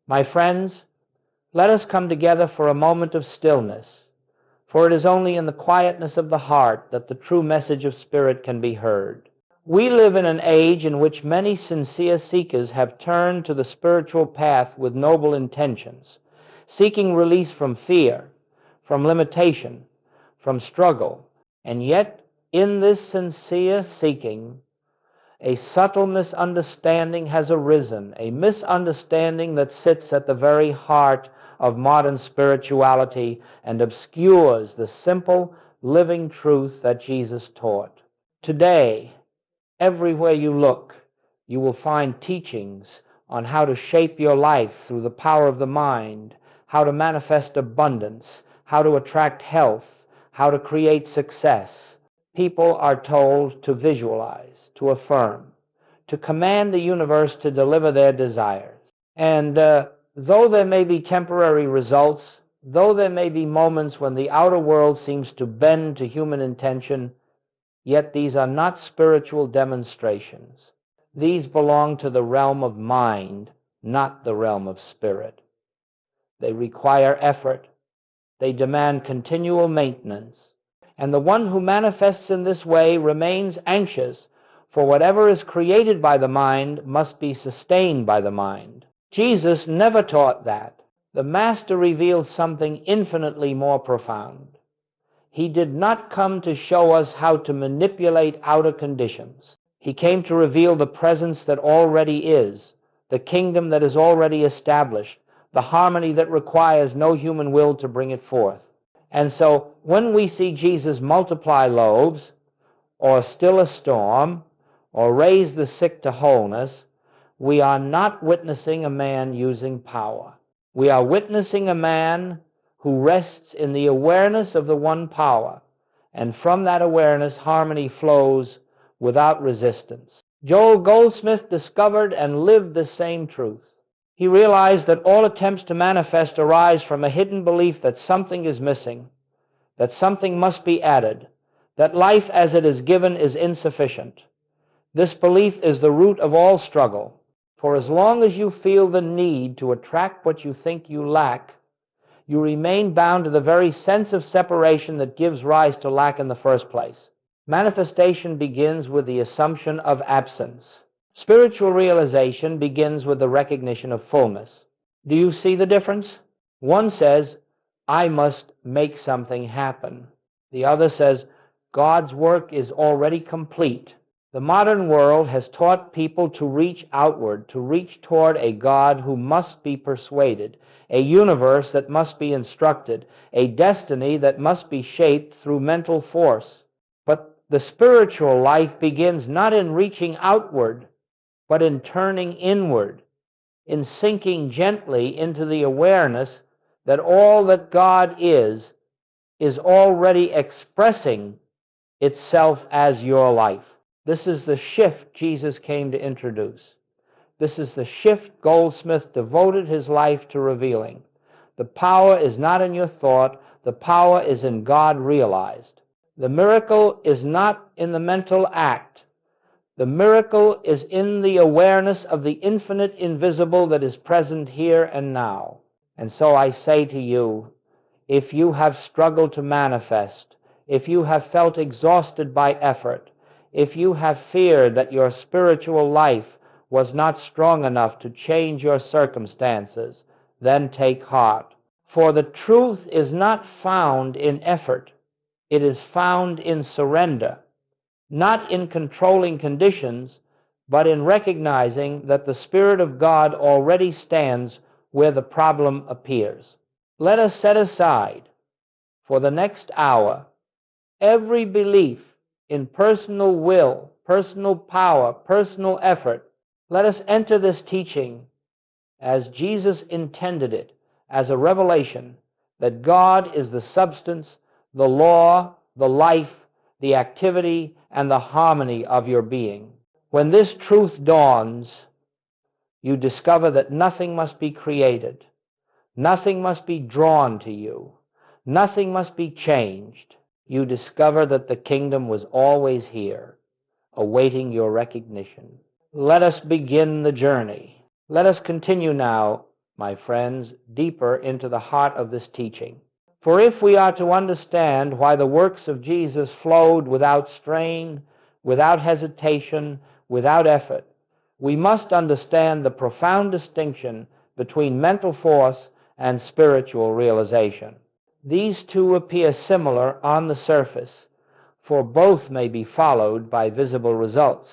My friends, let us come together for a moment of stillness, for it is only in the quietness of the heart that the true message of Spirit can be heard. We live in an age in which many sincere seekers have turned to the spiritual path with noble intentions, seeking release from fear, from limitation, from struggle, and yet in this sincere seeking, a subtle misunderstanding has arisen, a misunderstanding that sits at the very heart of modern spirituality and obscures the simple, living truth that Jesus taught. Today, everywhere you look, you will find teachings on how to shape your life through the power of the mind, how to manifest abundance, how to attract health, how to create success. People are told to visualize, to affirm, to command the universe to deliver their desires. And though there may be temporary results, though there may be moments when the outer world seems to bend to human intention, yet these are not spiritual demonstrations. These belong to the realm of mind, not the realm of spirit. They require effort. They demand continual maintenance. And the one who manifests in this way remains anxious, for whatever is created by the mind must be sustained by the mind. Jesus never taught that. The Master revealed something infinitely more profound. He did not come to show us how to manipulate outer conditions. He came to reveal the presence that already is, the kingdom that is already established, the harmony that requires no human will to bring it forth. And so when we see Jesus multiply loaves, or still a storm, or raise the sick to wholeness, we are not witnessing a man using power. We are witnessing a man who rests in the awareness of the one power, and from that awareness harmony flows without resistance. Joel Goldsmith discovered and lived the same truth. He realized that all attempts to manifest arise from a hidden belief that something is missing, that something must be added, that life as it is given is insufficient. This belief is the root of all struggle, for as long as you feel the need to attract what you think you lack, you remain bound to the very sense of separation that gives rise to lack in the first place. Manifestation begins with the assumption of absence. Spiritual realization begins with the recognition of fullness. Do you see the difference? One says, I must make something happen. The other says, God's work is already complete. The modern world has taught people to reach outward, to reach toward a God who must be persuaded, a universe that must be instructed, a destiny that must be shaped through mental force. But the spiritual life begins not in reaching outward, but in turning inward, in sinking gently into the awareness that all that God is already expressing itself as your life. This is the shift Jesus came to introduce. This is the shift Goldsmith devoted his life to revealing. The power is not in your thought, the power is in God realized. The miracle is not in the mental act. The miracle is in the awareness of the infinite invisible that is present here and now. And so I say to you, if you have struggled to manifest, if you have felt exhausted by effort, if you have feared that your spiritual life was not strong enough to change your circumstances, then take heart. For the truth is not found in effort. It is found in surrender, not in controlling conditions, but in recognizing that the Spirit of God already stands where the problem appears. Let us set aside, for the next hour, every belief in personal will, personal power, personal effort. Let us enter this teaching as Jesus intended it, as a revelation that God is the substance, the law, the life, the activity, and the harmony of your being. When this truth dawns, you discover that nothing must be created, nothing must be drawn to you, nothing must be changed. You discover that the kingdom was always here, awaiting your recognition. Let us begin the journey. Let us continue now my friends, deeper into the heart of this teaching. For if we are to understand why the works of Jesus flowed without strain, without hesitation, without effort, we must understand the profound distinction between mental force and spiritual realization. These two appear similar on the surface, for both may be followed by visible results.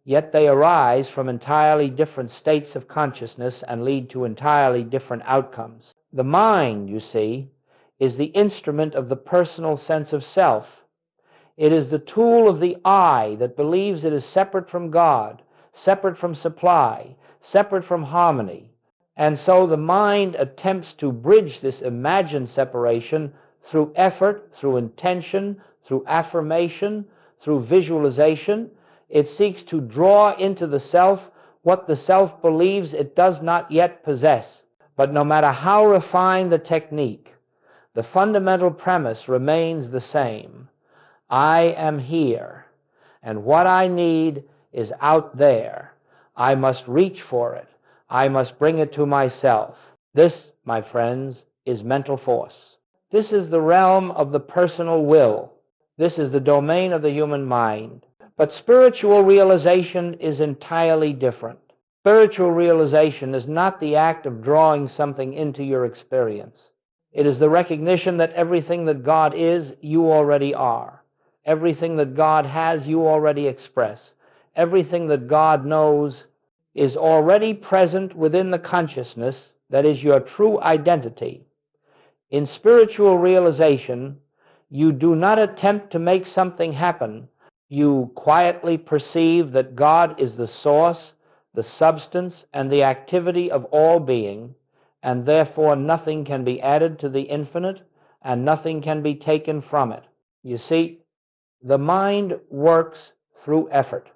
Yet they arise from entirely different states of consciousness and lead to entirely different outcomes. The mind, you see, is the instrument of the personal sense of self. It is the tool of the I that believes it is separate from God, separate from supply, separate from harmony. And so the mind attempts to bridge this imagined separation through effort, through intention, through affirmation, through visualization. It seeks to draw into the self what the self believes it does not yet possess. But no matter how refined the technique, the fundamental premise remains the same. I am here, and what I need is out there. I must reach for it. I must bring it to myself. This, my friends, is mental force. This is the realm of the personal will. This is the domain of the human mind. But spiritual realization is entirely different. Spiritual realization is not the act of drawing something into your experience. It is the recognition that everything that God is, you already are. Everything that God has, you already express. Everything that God knows is already present within the consciousness that is your true identity. In spiritual realization, you do not attempt to make something happen. You quietly perceive that God is the source, the substance, and the activity of all being, and therefore nothing can be added to the infinite, and nothing can be taken from it. You see, the mind works through effort.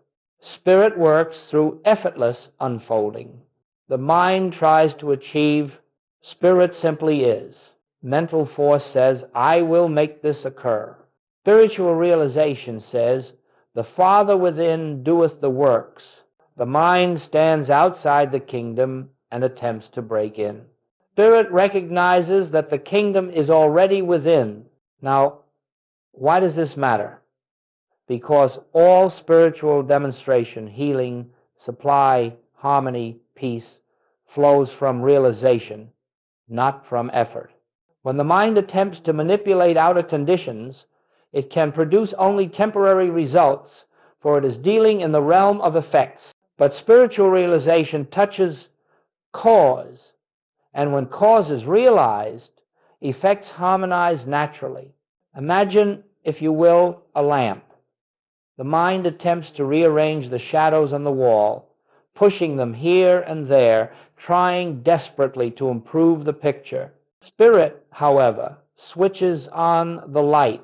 Spirit works through effortless unfolding. The mind tries to achieve, spirit simply is. Mental force says, I will make this occur. Spiritual realization says, the Father within doeth the works. The mind stands outside the kingdom and attempts to break in. Spirit recognizes that the kingdom is already within. Now, why does this matter? Because all spiritual demonstration, healing, supply, harmony, peace, flows from realization, not from effort. When the mind attempts to manipulate outer conditions, it can produce only temporary results, for it is dealing in the realm of effects. But spiritual realization touches cause, and when cause is realized, effects harmonize naturally. Imagine, if you will, a lamp. The mind attempts to rearrange the shadows on the wall, pushing them here and there, trying desperately to improve the picture. Spirit, however, switches on the light,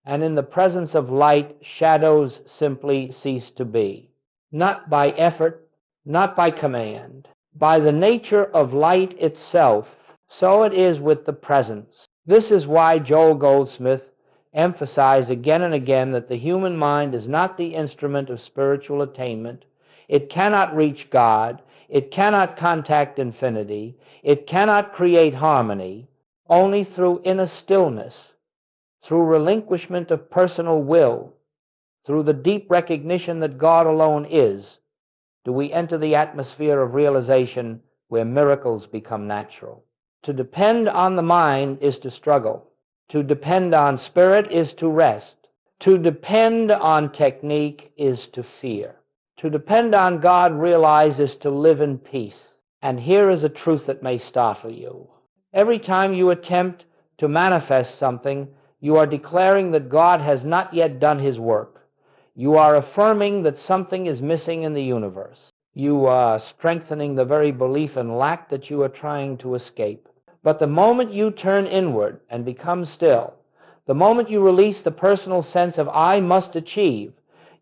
and in the presence of light, shadows simply cease to be. Not by effort, not by command, by the nature of light itself. So it is with the presence. This is why Joel Goldsmith emphasized again and again that the human mind is not the instrument of spiritual attainment. It cannot reach God. It cannot contact infinity. It cannot create harmony. Only through inner stillness, through relinquishment of personal will, through the deep recognition that God alone is, do we enter the atmosphere of realization where miracles become natural. To depend on the mind is to struggle. To depend on spirit is to rest. To depend on technique is to fear. To depend on God, realize, is to live in peace. And here is a truth that may startle you. Every time you attempt to manifest something, you are declaring that God has not yet done his work. You are affirming that something is missing in the universe. You are strengthening the very belief in lack that you are trying to escape. But the moment you turn inward and become still, the moment you release the personal sense of I must achieve,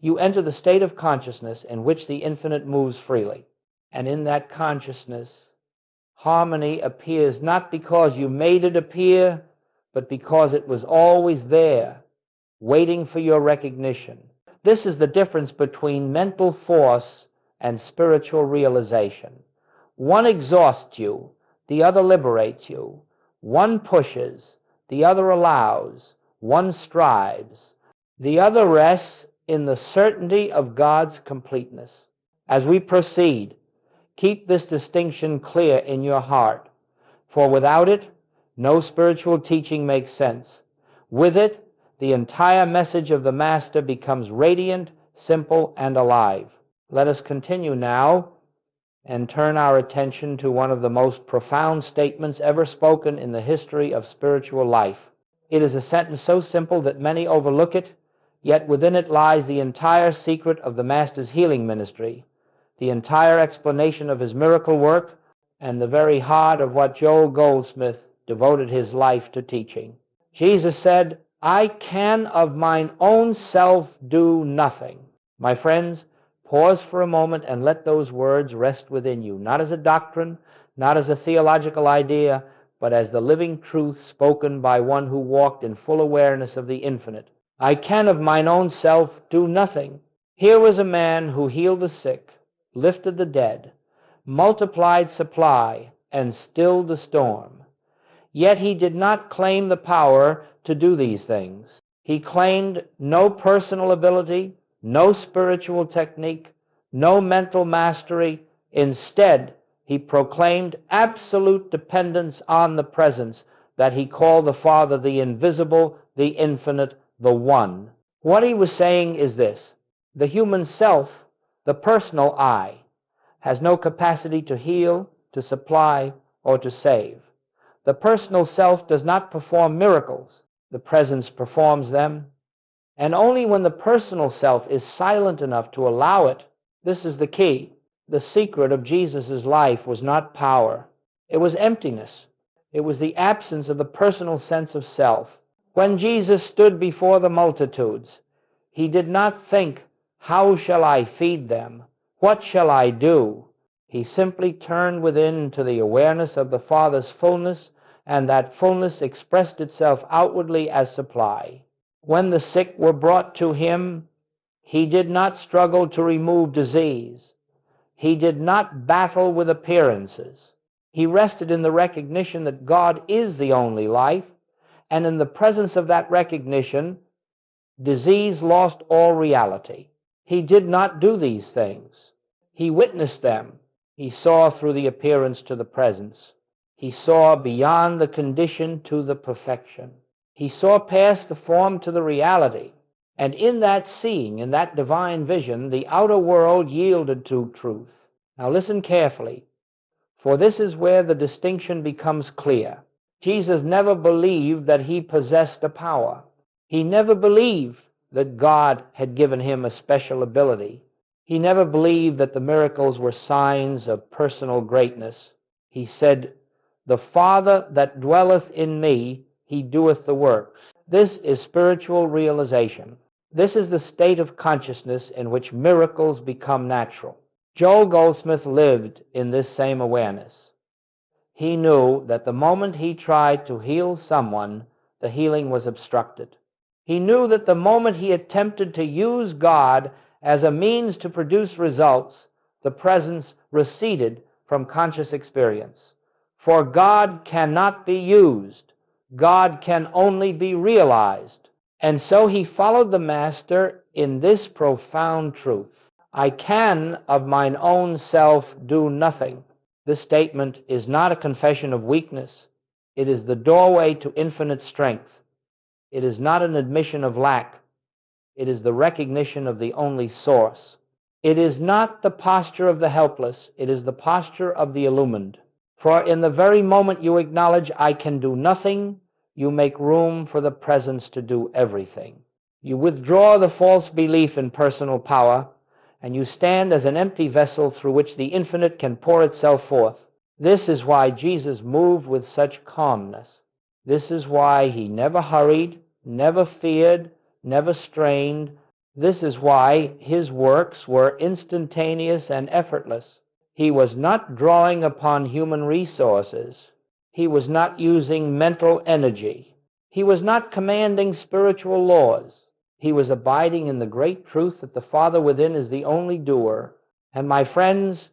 you enter the state of consciousness in which the infinite moves freely. And in that consciousness, harmony appears not because you made it appear, but because it was always there, waiting for your recognition. This is the difference between mental force and spiritual realization. One exhausts you, the other liberates you. One pushes, the other allows. One strives, the other rests in the certainty of God's completeness. As we proceed, keep this distinction clear in your heart, for without it, no spiritual teaching makes sense. With it, the entire message of the Master becomes radiant, simple, and alive. Let us continue now and turn our attention to one of the most profound statements ever spoken in the history of spiritual life. It is a sentence so simple that many overlook it, yet within it lies the entire secret of the Master's healing ministry, the entire explanation of his miracle work, and the very heart of what Joel Goldsmith devoted his life to teaching. Jesus said, "I can of mine own self do nothing." My friends, pause for a moment and let those words rest within you, not as a doctrine, not as a theological idea, but as the living truth spoken by one who walked in full awareness of the infinite. I can of mine own self do nothing. Here was a man who healed the sick, lifted the dead, multiplied supply, and stilled the storm. Yet he did not claim the power to do these things. He claimed no personal ability, no spiritual technique, no mental mastery. Instead, he proclaimed absolute dependence on the presence that he called the Father, the invisible, the infinite, the One. What he was saying is this: the human self, the personal I, has no capacity to heal, to supply, or to save. The personal self does not perform miracles. The presence performs them. And only when the personal self is silent enough to allow it, this is the key. The secret of Jesus' life was not power. It was emptiness. It was the absence of the personal sense of self. When Jesus stood before the multitudes, he did not think, "How shall I feed them? What shall I do?" He simply turned within to the awareness of the Father's fullness, and that fullness expressed itself outwardly as supply. When the sick were brought to him, he did not struggle to remove disease. He did not battle with appearances. He rested in the recognition that God is the only life, and in the presence of that recognition, disease lost all reality. He did not do these things. He witnessed them. He saw through the appearance to the presence. He saw beyond the condition to the perfection. He saw past the form to the reality. And in that seeing, in that divine vision, the outer world yielded to truth. Now listen carefully, for this is where the distinction becomes clear. Jesus never believed that he possessed a power. He never believed that God had given him a special ability. He never believed that the miracles were signs of personal greatness. He said, "The Father that dwelleth in me, he doeth the works." This is spiritual realization. This is the state of consciousness in which miracles become natural. Joel Goldsmith lived in this same awareness. He knew that the moment he tried to heal someone, the healing was obstructed. He knew that the moment he attempted to use God as a means to produce results, the presence receded from conscious experience. For God cannot be used. God can only be realized. And so he followed the Master in this profound truth: I can of mine own self do nothing. This statement is not a confession of weakness. It is the doorway to infinite strength. It is not an admission of lack. It is the recognition of the only source. It is not the posture of the helpless. It is the posture of the illumined. For in the very moment you acknowledge, "I can do nothing," you make room for the presence to do everything. You withdraw the false belief in personal power, and you stand as an empty vessel through which the infinite can pour itself forth. This is why Jesus moved with such calmness. This is why he never hurried, never feared, never strained. This is why his works were instantaneous and effortless. He was not drawing upon human resources. He was not using mental energy. He was not commanding spiritual laws. He was abiding in the great truth that the Father within is the only doer. And my friends,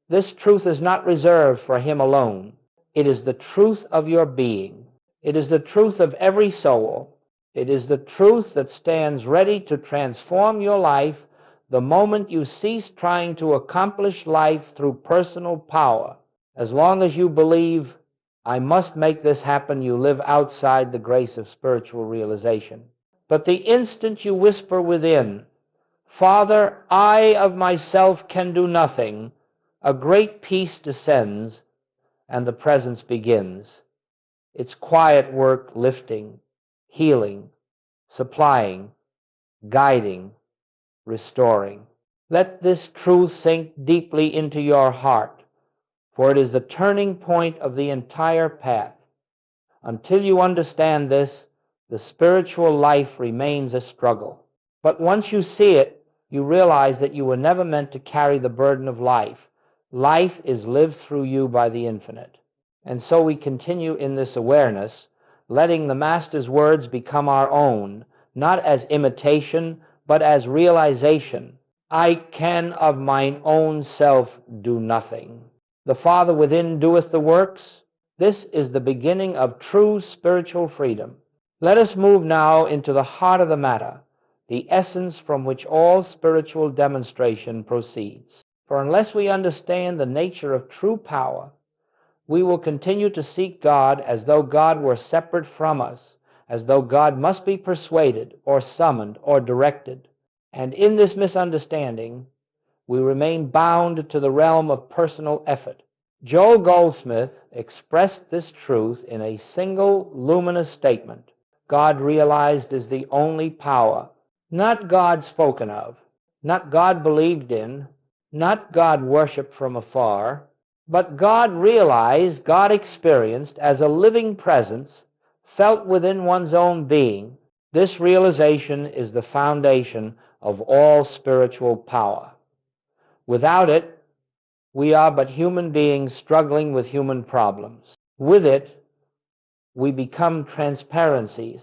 This truth is not reserved for him alone. It is the truth of your being. It is the truth of every soul. It is the truth that stands ready to transform your life the moment you cease trying to accomplish life through personal power. As long as you believe, I must make this happen, you live outside the grace of spiritual realization. But the instant you whisper within, Father, I of myself can do nothing, a great peace descends and the presence begins. Its quiet work lifting, healing, supplying, guiding, restoring. Let this truth sink deeply into your heart, for it is the turning point of the entire path. Until you understand this, the spiritual life remains a struggle. But once you see it, you realize that you were never meant to carry the burden of life. Life is lived through you by the infinite. And so we continue in this awareness, letting the Master's words become our own, not as imitation, but as realization. I can of mine own self do nothing. The Father within doeth the works. This is the beginning of true spiritual freedom. Let us move now into the heart of the matter, the essence from which all spiritual demonstration proceeds. For unless we understand the nature of true power, we will continue to seek God as though God were separate from us, as though God must be persuaded or summoned or directed. And in this misunderstanding, we remain bound to the realm of personal effort. Joel Goldsmith expressed this truth in a single luminous statement. God realized is the only power, not God spoken of, not God believed in, not God worshipped from afar, but God realized, God experienced as a living presence felt within one's own being. This realization is the foundation of all spiritual power. Without it, we are but human beings struggling with human problems. With it, we become transparencies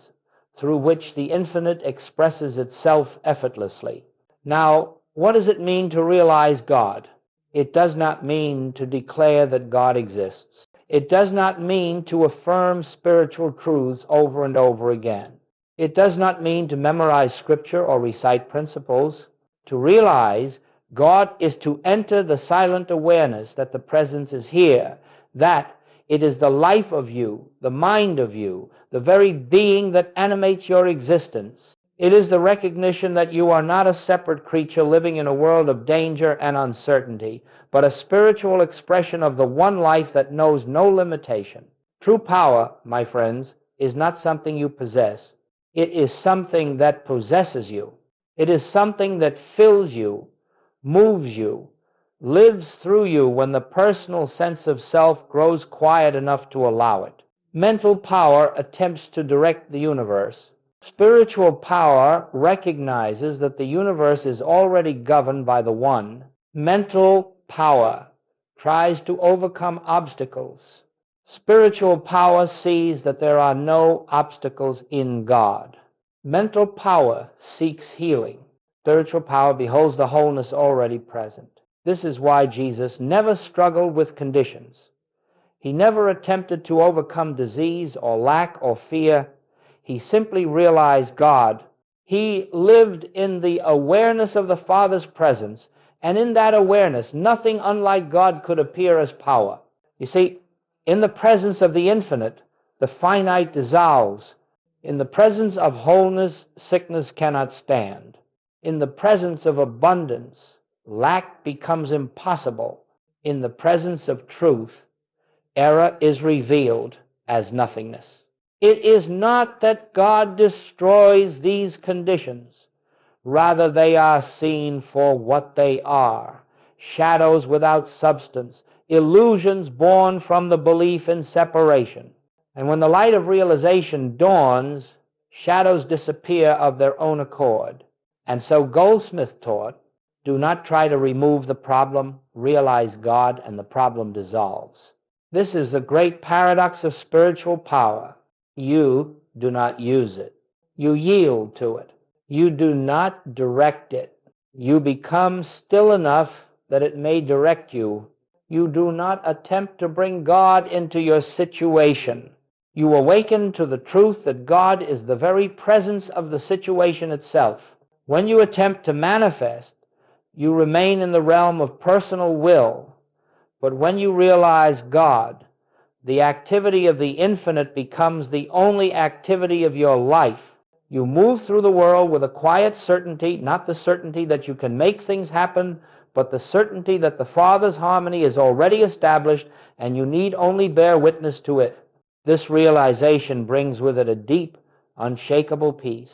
through which the infinite expresses itself effortlessly. Now, what does it mean to realize God? It does not mean to declare that God exists. It does not mean to affirm spiritual truths over and over again. It does not mean to memorize scripture or recite principles. To realize God is to enter the silent awareness that the presence is here, that it is the life of you, the mind of you, the very being that animates your existence. It is the recognition that you are not a separate creature living in a world of danger and uncertainty, but a spiritual expression of the one life that knows no limitation. True power, my friends, is not something you possess. It is something that possesses you. It is something that fills you, moves you, lives through you when the personal sense of self grows quiet enough to allow it. Mental power attempts to direct the universe. Spiritual power recognizes that the universe is already governed by the One. Mental power tries to overcome obstacles. Spiritual power sees that there are no obstacles in God. Mental power seeks healing. Spiritual power beholds the wholeness already present. This is why Jesus never struggled with conditions. He never attempted to overcome disease or lack or fear. He simply realized God. He lived in the awareness of the Father's presence, and in that awareness, nothing unlike God could appear as power. You see, in the presence of the infinite, the finite dissolves. In the presence of wholeness, sickness cannot stand. In the presence of abundance, lack becomes impossible. In the presence of truth, error is revealed as nothingness. It is not that God destroys these conditions. Rather, they are seen for what they are, shadows without substance, illusions born from the belief in separation. And when the light of realization dawns, shadows disappear of their own accord. And so Goldsmith taught, do not try to remove the problem, realize God, and the problem dissolves. This is the great paradox of spiritual power. You do not use it. You yield to it. You do not direct it. You become still enough that it may direct you, You do not attempt to bring God into your situation. You awaken to the truth that God is the very presence of the situation itself. When you attempt to manifest, you remain in the realm of personal will. But when you realize God, the activity of the infinite becomes the only activity of your life. You move through the world with a quiet certainty, not the certainty that you can make things happen, but the certainty that the Father's harmony is already established and you need only bear witness to it. This realization brings with it a deep, unshakable peace.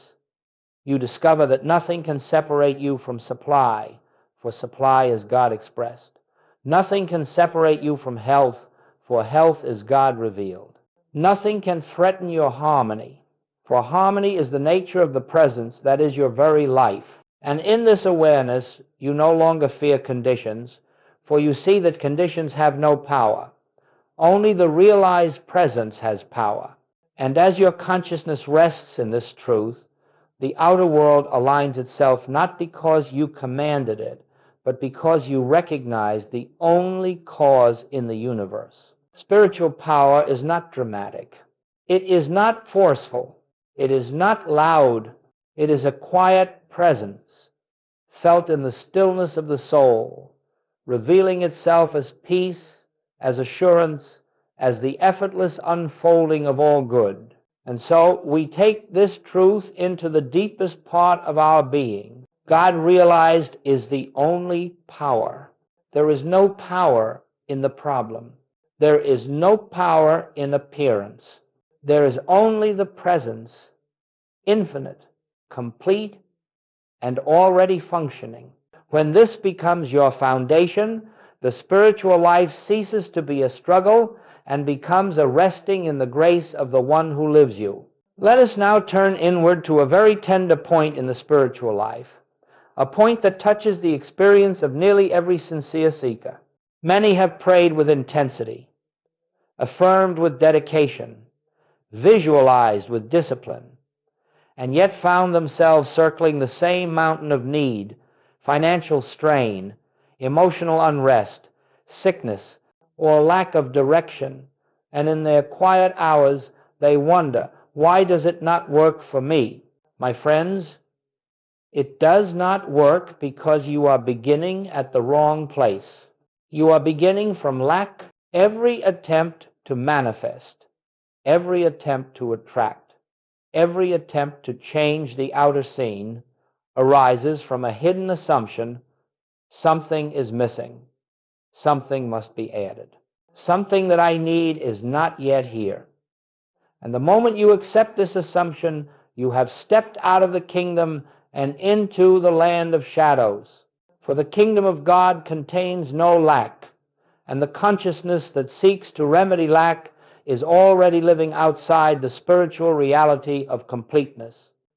You discover that nothing can separate you from supply, for supply is God expressed. Nothing can separate you from health, for health is God revealed. Nothing can threaten your harmony, for harmony is the nature of the presence, that is your very life. And in this awareness, you no longer fear conditions, for you see that conditions have no power. Only the realized presence has power. And as your consciousness rests in this truth, the outer world aligns itself not because you commanded it, but because you recognize the only cause in the universe. Spiritual power is not dramatic. It is not forceful. It is not loud. It is a quiet presence, felt in the stillness of the soul, revealing itself as peace, as assurance, as the effortless unfolding of all good. And so we take this truth into the deepest part of our being. God realized is the only power. There is no power in the problem. There is no power in appearance. There is only the presence, infinite, complete, and already functioning. When this becomes your foundation, the spiritual life ceases to be a struggle and becomes a resting in the grace of the one who lives you. Let us now turn inward to a very tender point in the spiritual life, a point that touches the experience of nearly every sincere seeker. Many have prayed with intensity, affirmed with dedication, visualized with discipline, and yet found themselves circling the same mountain of need, financial strain, emotional unrest, sickness, or lack of direction, and in their quiet hours they wonder, why does it not work for me? My friends, it does not work because you are beginning at the wrong place. You are beginning from lack. Every attempt to manifest, every attempt to attract, every attempt to change the outer scene arises from a hidden assumption: something is missing. Something must be added. Something that I need is not yet here. And the moment you accept this assumption, you have stepped out of the kingdom and into the land of shadows. For the kingdom of God contains no lack, and the consciousness that seeks to remedy lack is already living outside the spiritual reality of completeness.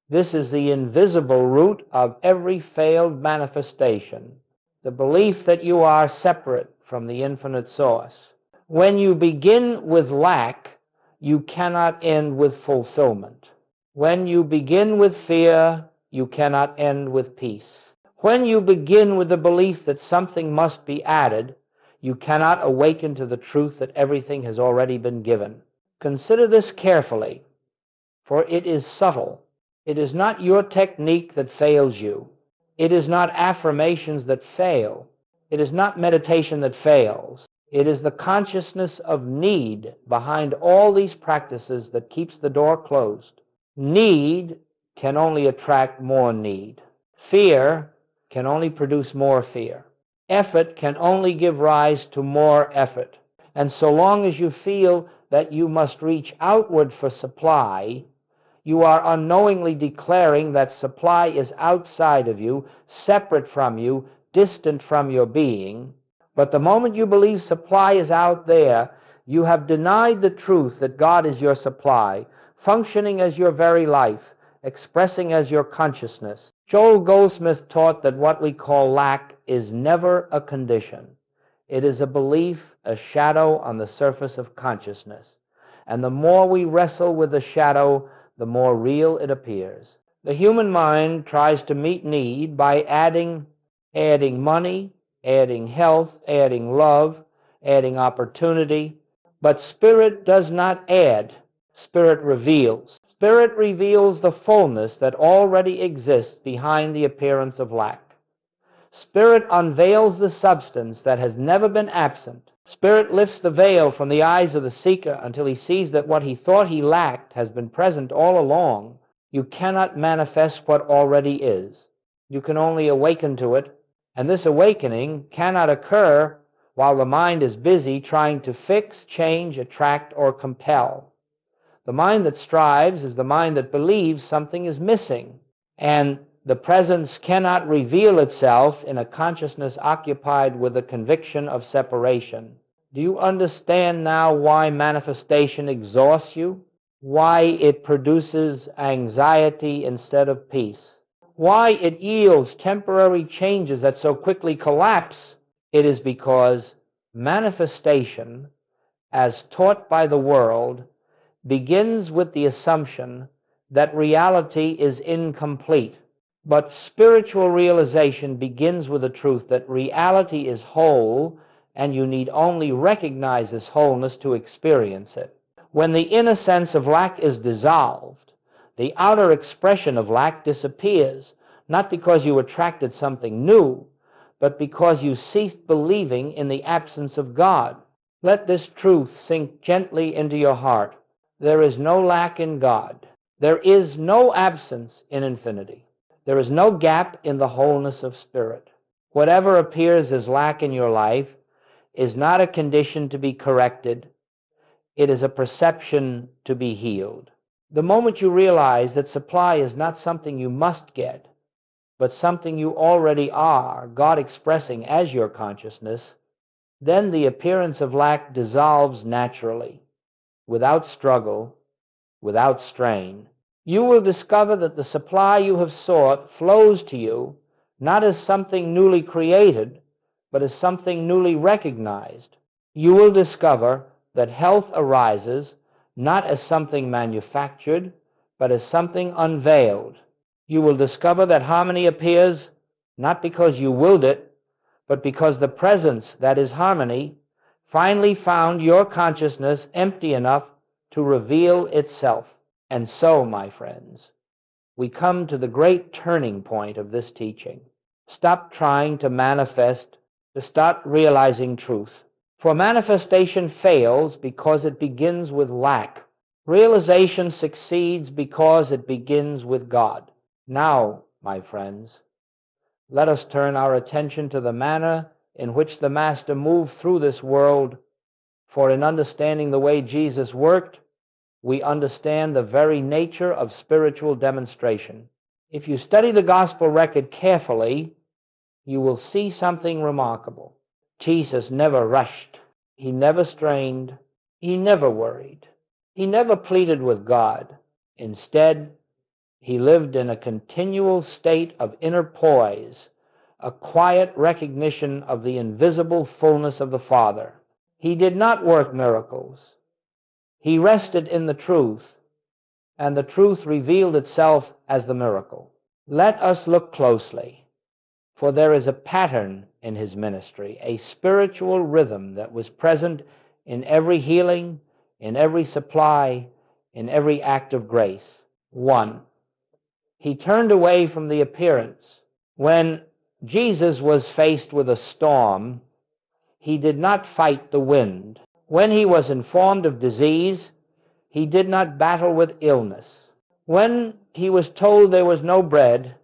This is the invisible root of every failed manifestation, the belief that you are separate from the infinite source. When you begin with lack, you cannot end with fulfillment. When you begin with fear, you cannot end with peace. When you begin with the belief that something must be added, you cannot awaken to the truth that everything has already been given. Consider this carefully, for it is subtle. It is not your technique that fails you. It is not affirmations that fail. It is not meditation that fails. It is the consciousness of need behind all these practices that keeps the door closed. Need can only attract more need. Fear can only produce more fear. Effort can only give rise to more effort. And so long as you feel that you must reach outward for supply, you are unknowingly declaring that supply is outside of you, separate from you, distant from your being. But the moment you believe supply is out there, you have denied the truth that God is your supply, functioning as your very life, expressing as your consciousness. Joel Goldsmith taught that what we call lack is never a condition. It is a belief, a shadow on the surface of consciousness. And the more we wrestle with the shadow, the more real it appears. The human mind tries to meet need by adding money, adding health, adding love, adding opportunity. But Spirit does not add. Spirit reveals. Spirit reveals the fullness that already exists behind the appearance of lack. Spirit unveils the substance that has never been absent. Spirit lifts the veil from the eyes of the seeker until he sees that what he thought he lacked has been present all along. You cannot manifest what already is. You can only awaken to it, and this awakening cannot occur while the mind is busy trying to fix, change, attract, or compel. The mind that strives is the mind that believes something is missing, and the presence cannot reveal itself in a consciousness occupied with the conviction of separation. Do you understand now why manifestation exhausts you? Why it produces anxiety instead of peace? Why it yields temporary changes that so quickly collapse? It is because manifestation, as taught by the world, begins with the assumption that reality is incomplete. But spiritual realization begins with the truth that reality is whole, and you need only recognize this wholeness to experience it. When the inner sense of lack is dissolved, the outer expression of lack disappears, not because you attracted something new, but because you ceased believing in the absence of God. Let this truth sink gently into your heart. There is no lack in God. There is no absence in infinity. There is no gap in the wholeness of spirit. Whatever appears as lack in your life is not a condition to be corrected. It is a perception to be healed. The moment you realize that supply is not something you must get, but something you already are, God expressing as your consciousness, then the appearance of lack dissolves naturally, without struggle, without strain. You will discover that the supply you have sought flows to you not as something newly created, but as something newly recognized. You will discover that health arises not as something manufactured, but as something unveiled. You will discover that harmony appears not because you willed it, but because the presence that is harmony finally found your consciousness empty enough to reveal itself. And so, my friends, we come to the great turning point of this teaching. Stop trying to manifest, to start realizing truth. For manifestation fails because it begins with lack. Realization succeeds because it begins with God. Now, my friends, let us turn our attention to the manner in which the Master moved through this world, for in understanding the way Jesus worked, we understand the very nature of spiritual demonstration. If you study the gospel record carefully, you will see something remarkable. Jesus never rushed. He never strained. He never worried. He never pleaded with God. Instead, he lived in a continual state of inner poise, a quiet recognition of the invisible fullness of the Father. He did not work miracles. He rested in the truth, and the truth revealed itself as the miracle. Let us look closely, for there is a pattern in his ministry, a spiritual rhythm that was present in every healing, in every supply, in every act of grace. 1. He turned away from the appearance. When Jesus was faced with a storm, he did not fight the wind. When he was informed of disease, he did not battle with illness. When he was told there was no bread,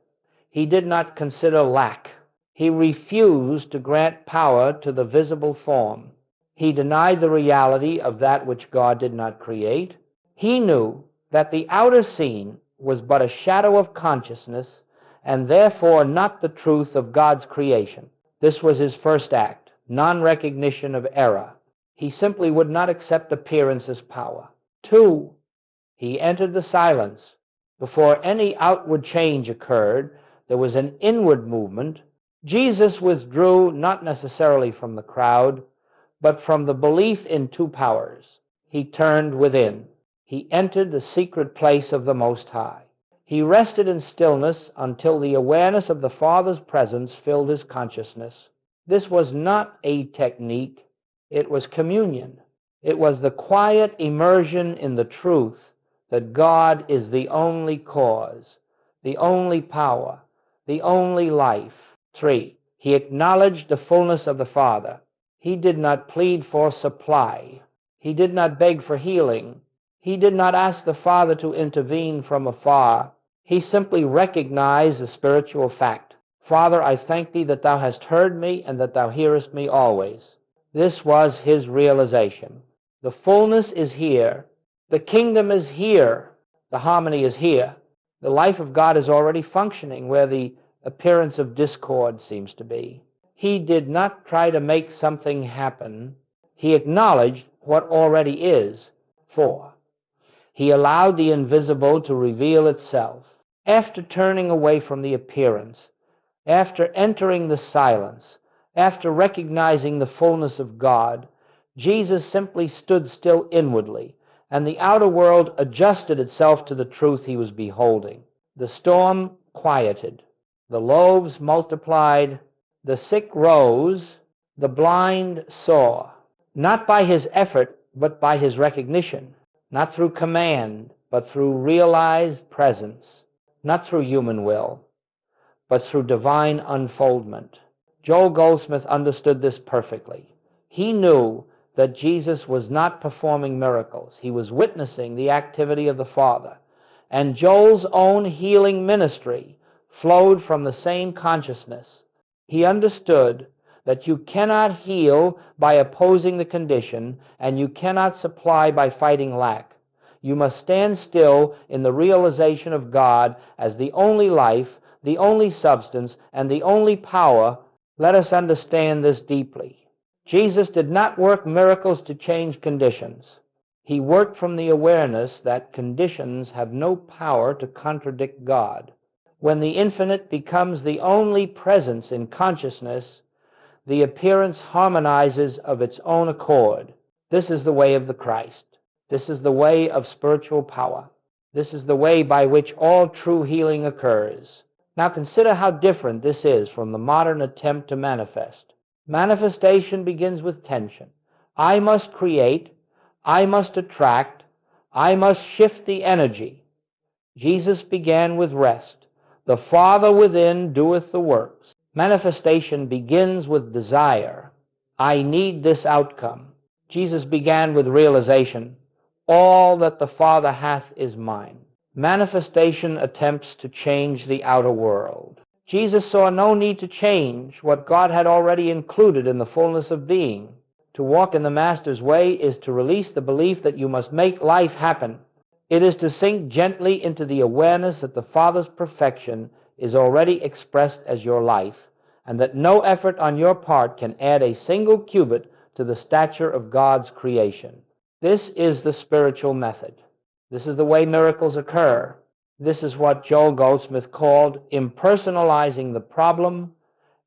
he did not consider lack. He refused to grant power to the visible form. He denied the reality of that which God did not create. He knew that the outer scene was but a shadow of consciousness, and therefore not the truth of God's creation. This was his first act, non-recognition of error. He simply would not accept appearance as power. 2, he entered the silence. Before any outward change occurred, there was an inward movement. Jesus withdrew not necessarily from the crowd, but from the belief in two powers. He turned within. He entered the secret place of the Most High. He rested in stillness until the awareness of the Father's presence filled his consciousness. This was not a technique. It was communion. It was the quiet immersion in the truth that God is the only cause, the only power, the only life. 3. He acknowledged the fullness of the Father. He did not plead for supply. He did not beg for healing. He did not ask the Father to intervene from afar. He simply recognized the spiritual fact. Father, I thank thee that thou hast heard me and that thou hearest me always. This was his realization. The fullness is here. The kingdom is here. The harmony is here. The life of God is already functioning where the appearance of discord seems to be. He did not try to make something happen. He acknowledged what already is. 4. He allowed the invisible to reveal itself. After turning away from the appearance, after entering the silence, after recognizing the fullness of God, Jesus simply stood still inwardly, and the outer world adjusted itself to the truth he was beholding. The storm quieted. The loaves multiplied. The sick rose. The blind saw. Not by his effort, but by his recognition. Not through command, but through realized presence. Not through human will, but through divine unfoldment. Joel Goldsmith understood this perfectly. He knew that Jesus was not performing miracles. He was witnessing the activity of the Father. And Joel's own healing ministry flowed from the same consciousness. He understood that you cannot heal by opposing the condition, and you cannot supply by fighting lack. You must stand still in the realization of God as the only life, the only substance, and the only power. Let us understand this deeply. Jesus did not work miracles to change conditions. He worked from the awareness that conditions have no power to contradict God. When the infinite becomes the only presence in consciousness, the appearance harmonizes of its own accord. This is the way of the Christ. This is the way of spiritual power. This is the way by which all true healing occurs. Now consider how different this is from the modern attempt to manifest. Manifestation begins with tension. I must create. I must attract. I must shift the energy. Jesus began with rest. The Father within doeth the works. Manifestation begins with desire. I need this outcome. Jesus began with realization. All that the Father hath is mine. Manifestation attempts to change the outer world. Jesus saw no need to change what God had already included in the fullness of being. To walk in the Master's way is to release the belief that you must make life happen. It is to sink gently into the awareness that the Father's perfection is already expressed as your life, and that no effort on your part can add a single cubit to the stature of God's creation. This is the spiritual method. This is the way miracles occur. This is what Joel Goldsmith called impersonalizing the problem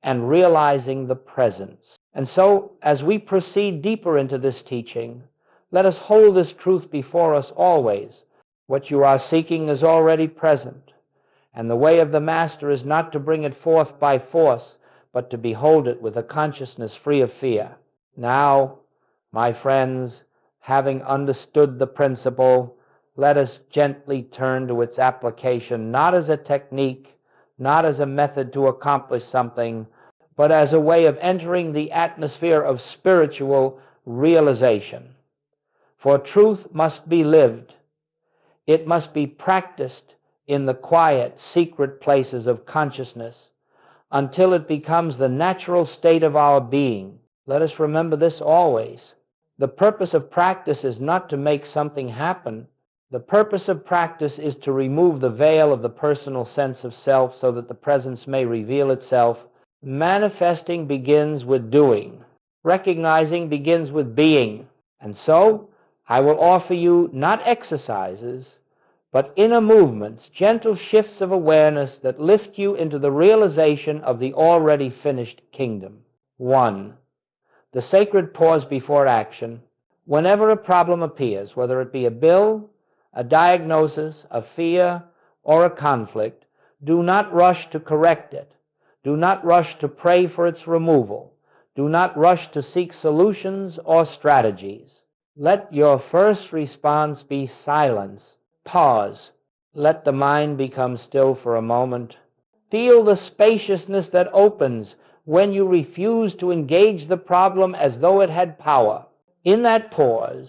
and realizing the presence. And so, as we proceed deeper into this teaching, let us hold this truth before us always. What you are seeking is already present, and the way of the Master is not to bring it forth by force, but to behold it with a consciousness free of fear. Now, my friends, having understood the principle, let us gently turn to its application, not as a technique, not as a method to accomplish something, but as a way of entering the atmosphere of spiritual realization. For truth must be lived. It must be practiced in the quiet, secret places of consciousness until it becomes the natural state of our being. Let us remember this always. The purpose of practice is not to make something happen. The purpose of practice is to remove the veil of the personal sense of self so that the presence may reveal itself. Manifesting begins with doing. Recognizing begins with being. And so, I will offer you not exercises, but inner movements, gentle shifts of awareness that lift you into the realization of the already finished kingdom. 1. The sacred pause before action. Whenever a problem appears, whether it be a bill, a diagnosis, a fear, or a conflict, do not rush to correct it. Do not rush to pray for its removal. Do not rush to seek solutions or strategies. Let your first response be silence. Pause. Let the mind become still for a moment. Feel the spaciousness that opens when you refuse to engage the problem as though it had power. In that pause,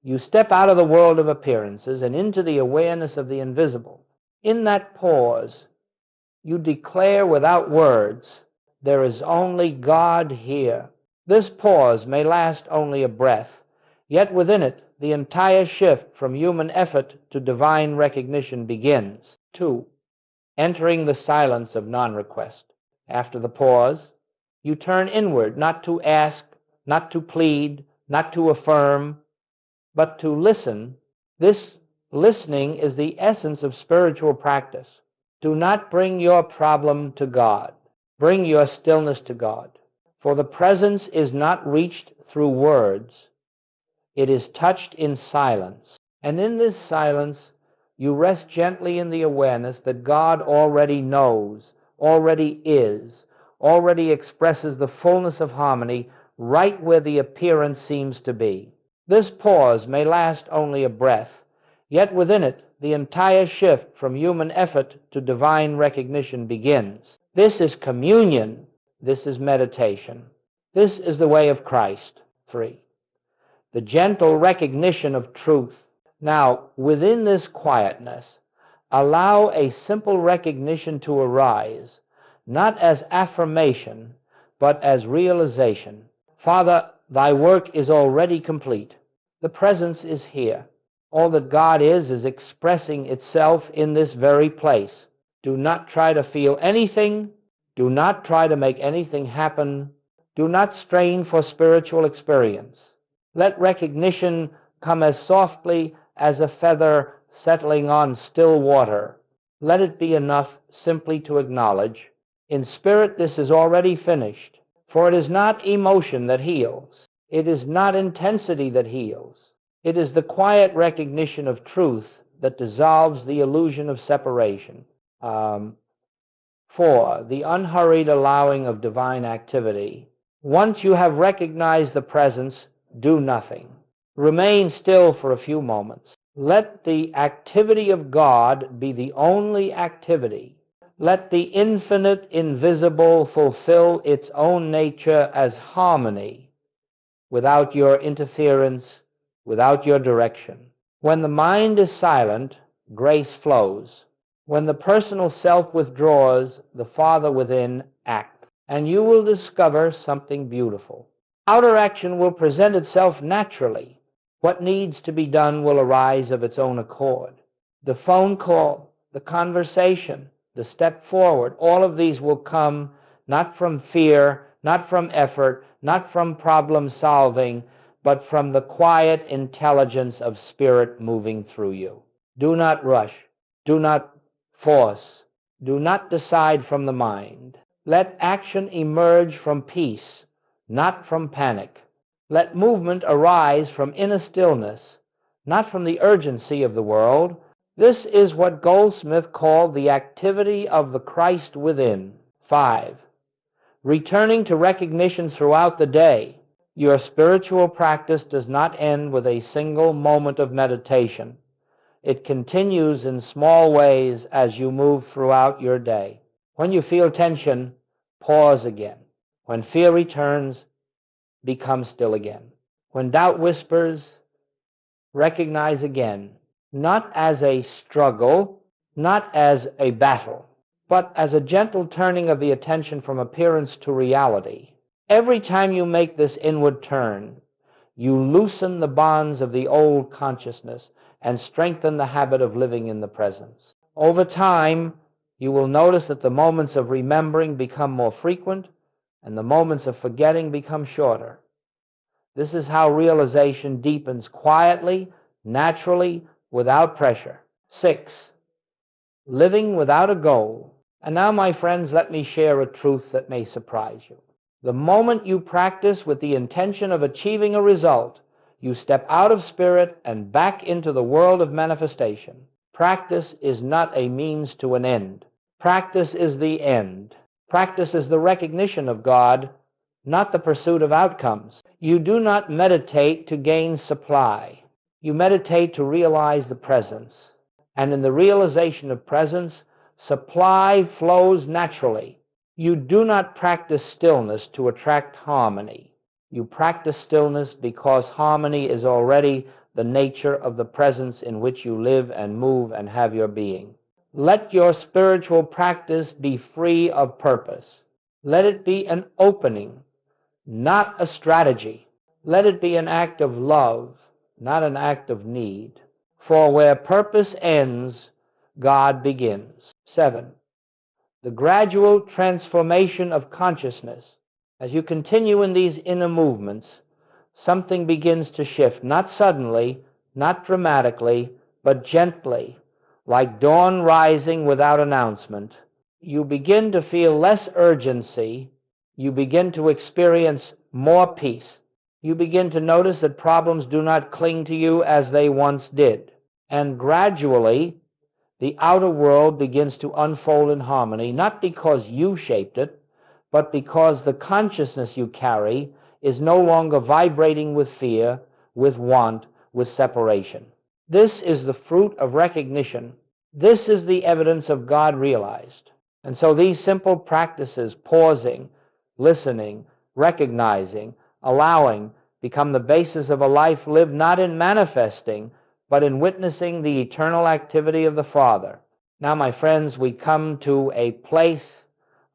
you step out of the world of appearances and into the awareness of the invisible. In that pause, you declare without words, there is only God here. This pause may last only a breath, yet within it the entire shift from human effort to divine recognition begins. 2. Entering the silence of non-request. After the pause, you turn inward, not to ask, not to plead, not to affirm, but to listen. This listening is the essence of spiritual practice. Do not bring your problem to God. Bring your stillness to God. For the presence is not reached through words. It is touched in silence. And in this silence, you rest gently in the awareness that God already knows, already is, already expresses the fullness of harmony right where the appearance seems to be. This pause may last only a breath, yet within it the entire shift from human effort to divine recognition begins. This is communion. This is meditation. This is the way of Christ. 3. The gentle recognition of truth. Now, within this quietness, allow a simple recognition to arise, not as affirmation, but as realization. Father, thy work is already complete. The presence is here. All that God is expressing itself in this very place. Do not try to feel anything. Do not try to make anything happen. Do not strain for spiritual experience. Let recognition come as softly as a feather settling on still water. Let it be enough simply to acknowledge, in spirit this is already finished. For it is not emotion that heals. It is not intensity that heals. It is the quiet recognition of truth that dissolves the illusion of separation. 4. The unhurried allowing of divine activity. Once you have recognized the presence, do nothing. Remain still for a few moments. Let the activity of God be the only activity. Let the infinite invisible fulfill its own nature as harmony, without your interference, without your direction. When the mind is silent, grace flows. When the personal self withdraws, the Father within acts, and you will discover something beautiful. Outer action will present itself naturally. What needs to be done will arise of its own accord. The phone call, the conversation, the step forward, all of these will come not from fear, not from effort, not from problem solving, but from the quiet intelligence of Spirit moving through you. Do not rush. Do not force. Do not decide from the mind. Let action emerge from peace, not from panic. Let movement arise from inner stillness, not from the urgency of the world. This is what Goldsmith called the activity of the Christ within. 5. Returning to recognition throughout the day. Your spiritual practice does not end with a single moment of meditation. It continues in small ways as you move throughout your day. When you feel tension, pause again. When fear returns, become still again. When doubt whispers, recognize again, not as a struggle, not as a battle, but as a gentle turning of the attention from appearance to reality. Every time you make this inward turn, you loosen the bonds of the old consciousness and strengthen the habit of living in the presence. Over time, you will notice that the moments of remembering become more frequent and the moments of forgetting become shorter. This is how realization deepens quietly, naturally, without pressure. 6. Living without a goal. And now, my friends, let me share a truth that may surprise you. The moment you practice with the intention of achieving a result, you step out of spirit and back into the world of manifestation. Practice is not a means to an end. Practice is the end. Practice is the recognition of God not the pursuit of outcomes. You do not meditate to gain supply. You meditate to realize the presence. And in the realization of presence, supply flows naturally. You do not practice stillness to attract harmony. You practice stillness because harmony is already the nature of the presence in which you live and move and have your being. Let your spiritual practice be free of purpose. Let it be an opening, not a strategy. Let it be an act of love, not an act of need. For where purpose ends, God begins. 7. The gradual transformation of consciousness. As you continue in these inner movements, something begins to shift, not suddenly, not dramatically, but gently, like dawn rising without announcement. You begin to feel less urgency. You begin to experience more peace. You begin to notice that problems do not cling to you as they once did. And gradually, the outer world begins to unfold in harmony, not because you shaped it, but because the consciousness you carry is no longer vibrating with fear, with want, with separation. This is the fruit of recognition. This is the evidence of God realized. And so these simple practices, pausing, listening, recognizing, allowing, become the basis of a life lived not in manifesting, but in witnessing the eternal activity of the Father. Now, my friends, we come to a place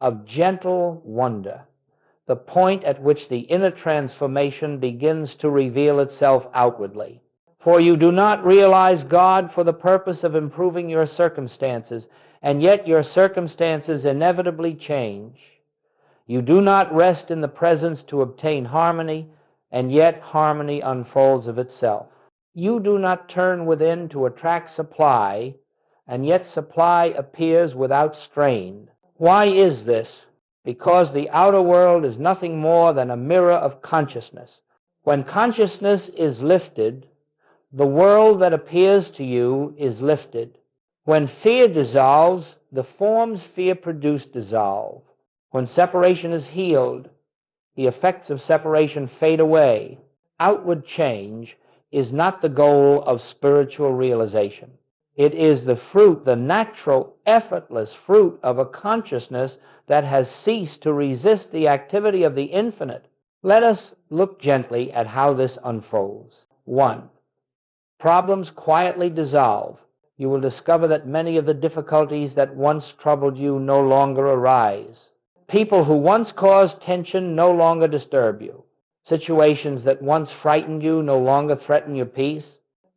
of gentle wonder, the point at which the inner transformation begins to reveal itself outwardly. For you do not realize God for the purpose of improving your circumstances, and yet your circumstances inevitably change. You do not rest in the presence to obtain harmony, and yet harmony unfolds of itself. You do not turn within to attract supply, and yet supply appears without strain. Why is this? Because the outer world is nothing more than a mirror of consciousness. When consciousness is lifted, the world that appears to you is lifted. When fear dissolves, the forms fear produced dissolve. When separation is healed, the effects of separation fade away. Outward change is not the goal of spiritual realization. It is the fruit, the natural, effortless fruit of a consciousness that has ceased to resist the activity of the infinite. Let us look gently at how this unfolds. 1. Problems quietly dissolve. You will discover that many of the difficulties that once troubled you no longer arise. People who once caused tension no longer disturb you. Situations that once frightened you no longer threaten your peace.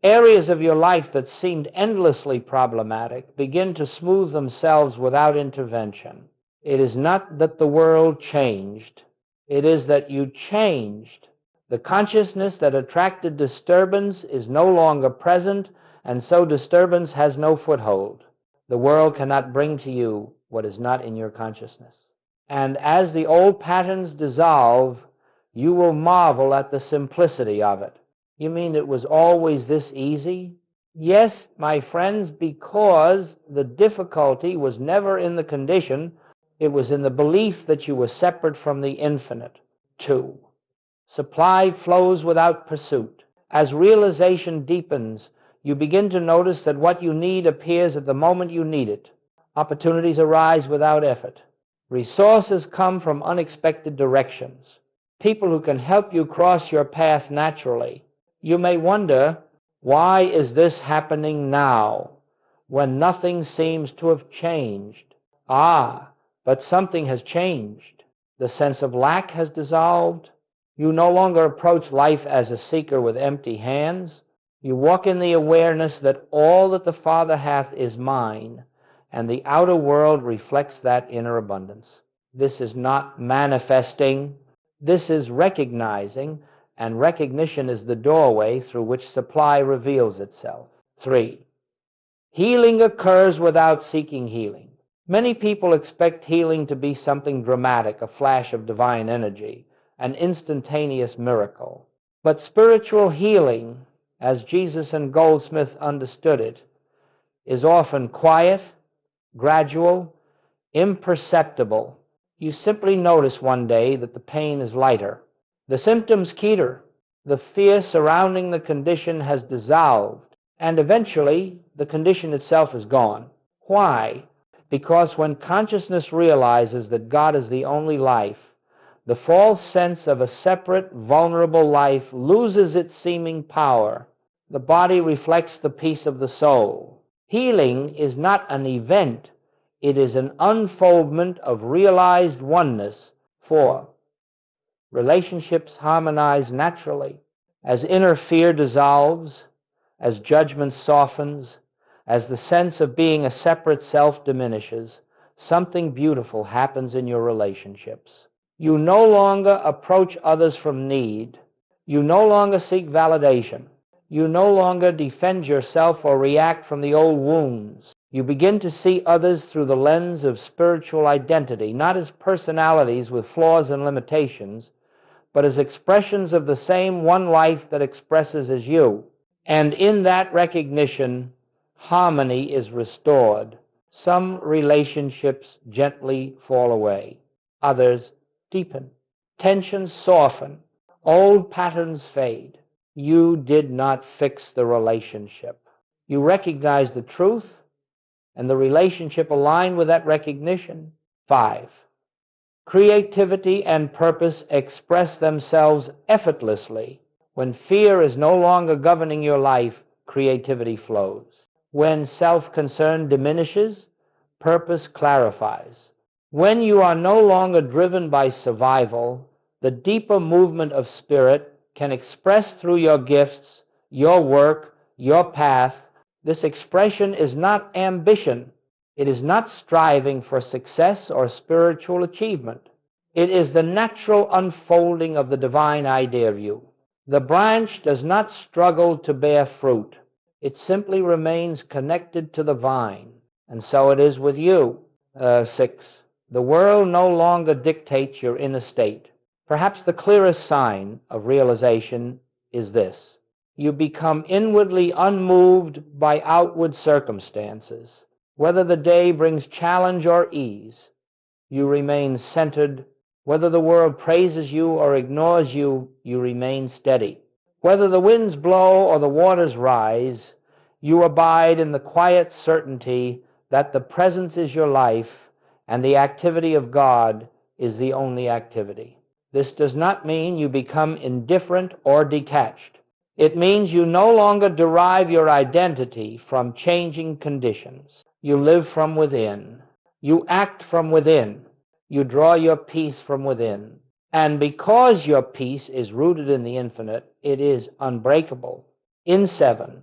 Areas of your life that seemed endlessly problematic begin to smooth themselves without intervention. It is not that the world changed. It is that you changed. The consciousness that attracted disturbance is no longer present, and so disturbance has no foothold. The world cannot bring to you what is not in your consciousness. And as the old patterns dissolve, you will marvel at the simplicity of it. You mean it was always this easy? Yes, my friends, because the difficulty was never in the condition, it was in the belief that you were separate from the infinite. 2. Supply flows without pursuit. As realization deepens, you begin to notice that what you need appears at the moment you need it. Opportunities arise without effort. Resources come from unexpected directions. People who can help you cross your path naturally. You may wonder, why is this happening now, when nothing seems to have changed? But something has changed. The sense of lack has dissolved. You no longer approach life as a seeker with empty hands. You walk in the awareness that all that the Father hath is mine, and the outer world reflects that inner abundance. This is not manifesting. This is recognizing, and recognition is the doorway through which supply reveals itself. 3. Healing occurs without seeking healing. Many people expect healing to be something dramatic, a flash of divine energy, an instantaneous miracle. But spiritual healing, as Jesus and Goldsmith understood it, is often quiet, gradual, imperceptible. You simply notice one day that the pain is lighter. The symptoms keener. The fear surrounding the condition has dissolved, and eventually the condition itself is gone. Why? Because when consciousness realizes that God is the only life, the false sense of a separate, vulnerable life loses its seeming power. The body reflects the peace of the soul. Healing is not an event. It is an unfoldment of realized oneness. 4. Relationships harmonize naturally. As inner fear dissolves, as judgment softens, as the sense of being a separate self diminishes, something beautiful happens in your relationships. You no longer approach others from need. You no longer seek validation. You no longer defend yourself or react from the old wounds. You begin to see others through the lens of spiritual identity, not as personalities with flaws and limitations, but as expressions of the same one life that expresses as you. And in that recognition, harmony is restored. Some relationships gently fall away. Others deepen. Tensions soften. Old patterns fade. You did not fix the relationship. You recognize the truth, and the relationship aligned with that recognition. 5. Creativity and purpose express themselves effortlessly. When fear is no longer governing your life, creativity flows. When self-concern diminishes, purpose clarifies. When you are no longer driven by survival, the deeper movement of spirit can express through your gifts, your work, your path. This expression is not ambition. It is not striving for success or spiritual achievement. It is the natural unfolding of the divine idea of you. The branch does not struggle to bear fruit. It simply remains connected to the vine. And so it is with you. 6. The world no longer dictates your inner state. Perhaps the clearest sign of realization is this: you become inwardly unmoved by outward circumstances. Whether the day brings challenge or ease, you remain centered. Whether the world praises you or ignores you, you remain steady. Whether the winds blow or the waters rise, you abide in the quiet certainty that the presence is your life and the activity of God is the only activity. This does not mean you become indifferent or detached. It means you no longer derive your identity from changing conditions. You live from within. You act from within. You draw your peace from within. And because your peace is rooted in the infinite, it is unbreakable. In 7,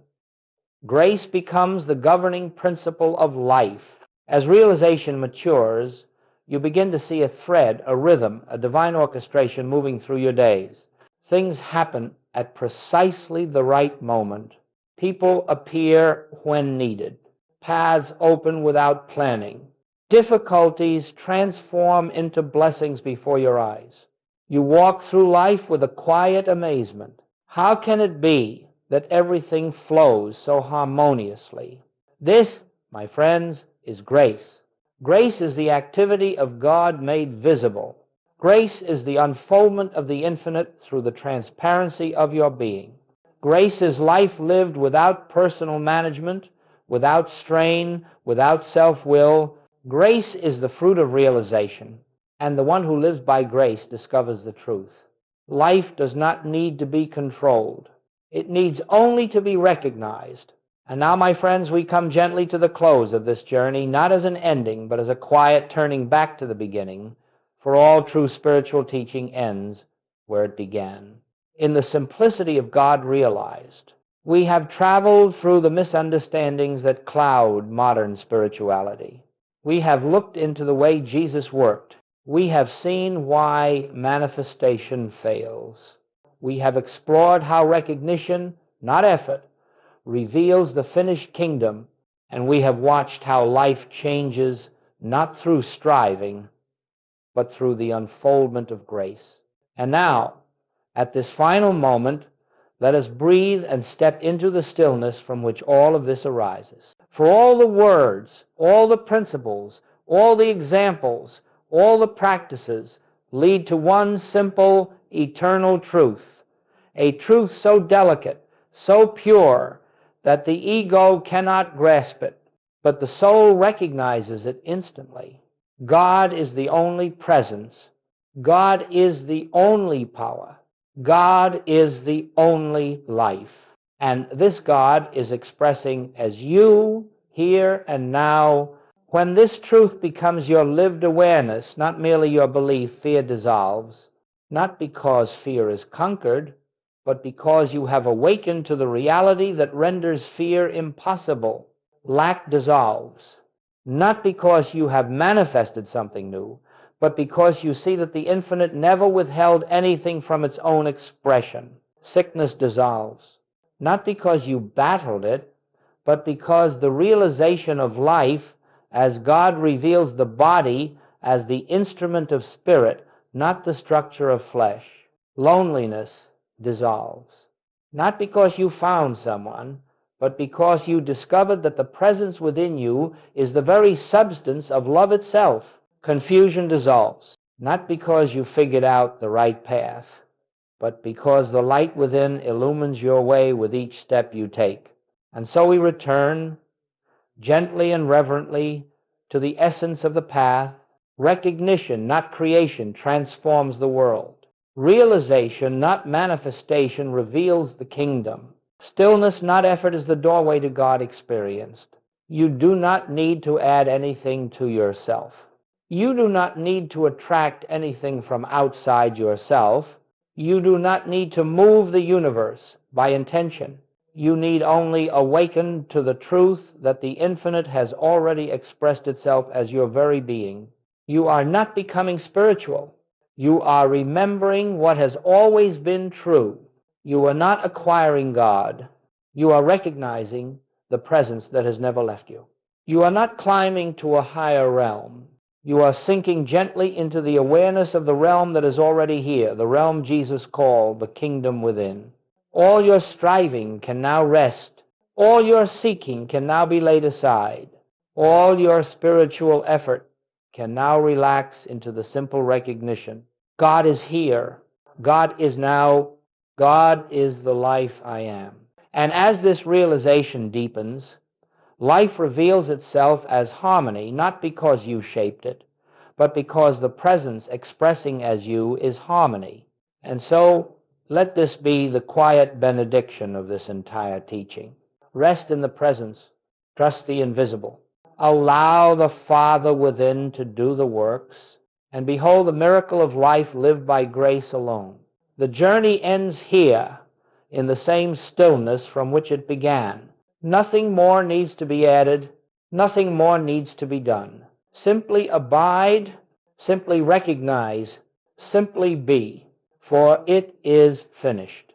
grace becomes the governing principle of life. As realization matures, you begin to see a thread, a rhythm, a divine orchestration moving through your days. Things happen at precisely the right moment. People appear when needed. Paths open without planning. Difficulties transform into blessings before your eyes. You walk through life with a quiet amazement. How can it be that everything flows so harmoniously? This, my friends, is grace. Grace is the activity of God made visible. Grace is the unfoldment of the infinite through the transparency of your being. Grace is life lived without personal management, without strain, without self-will. Grace is the fruit of realization, and the one who lives by grace discovers the truth. Life does not need to be controlled. It needs only to be recognized. And now, my friends, we come gently to the close of this journey, not as an ending, but as a quiet turning back to the beginning, for all true spiritual teaching ends where it began, in the simplicity of God realized. We have traveled through the misunderstandings that cloud modern spirituality. We have looked into the way Jesus worked. We have seen why manifestation fails. We have explored how recognition, not effort, reveals the finished kingdom, and we have watched how life changes not through striving, but through the unfoldment of grace. And now, at this final moment, let us breathe and step into the stillness from which all of this arises. For all the words, all the principles, all the examples, all the practices lead to one simple, eternal truth, a truth so delicate, so pure, that the ego cannot grasp it, but the soul recognizes it instantly. God is the only presence. God is the only power. God is the only life. And this God is expressing as you, here and now. When this truth becomes your lived awareness, not merely your belief, fear dissolves, not because fear is conquered, but because you have awakened to the reality that renders fear impossible. Lack dissolves, not because you have manifested something new, but because you see that the infinite never withheld anything from its own expression. Sickness dissolves, not because you battled it, but because the realization of life as God reveals the body as the instrument of spirit, not the structure of flesh. Loneliness dissolves, not because you found someone, but because you discovered that the presence within you is the very substance of love itself. Confusion dissolves, not because you figured out the right path, but because the light within illumines your way with each step you take. And so we return gently and reverently to the essence of the path. Recognition, not creation, transforms the world. Realization, not manifestation, reveals the kingdom. Stillness, not effort, is the doorway to God experienced. You do not need to add anything to yourself. You do not need to attract anything from outside yourself. You do not need to move the universe by intention. You need only awaken to the truth that the infinite has already expressed itself as your very being. You are not becoming spiritual. You are remembering what has always been true. You are not acquiring God. You are recognizing the presence that has never left you. You are not climbing to a higher realm. You are sinking gently into the awareness of the realm that is already here, the realm Jesus called the kingdom within. All your striving can now rest. All your seeking can now be laid aside. All your spiritual effort can now relax into the simple recognition: God is here. God is now. God is the life I am. And as this realization deepens, life reveals itself as harmony, not because you shaped it, but because the presence expressing as you is harmony. And so, let this be the quiet benediction of this entire teaching. Rest in the presence. Trust the invisible. Allow the Father within to do the works, and behold the miracle of life lived by grace alone. The journey ends here, in the same stillness from which it began. Nothing more needs to be added. Nothing more needs to be done. Simply abide, simply recognize, simply be, for it is finished.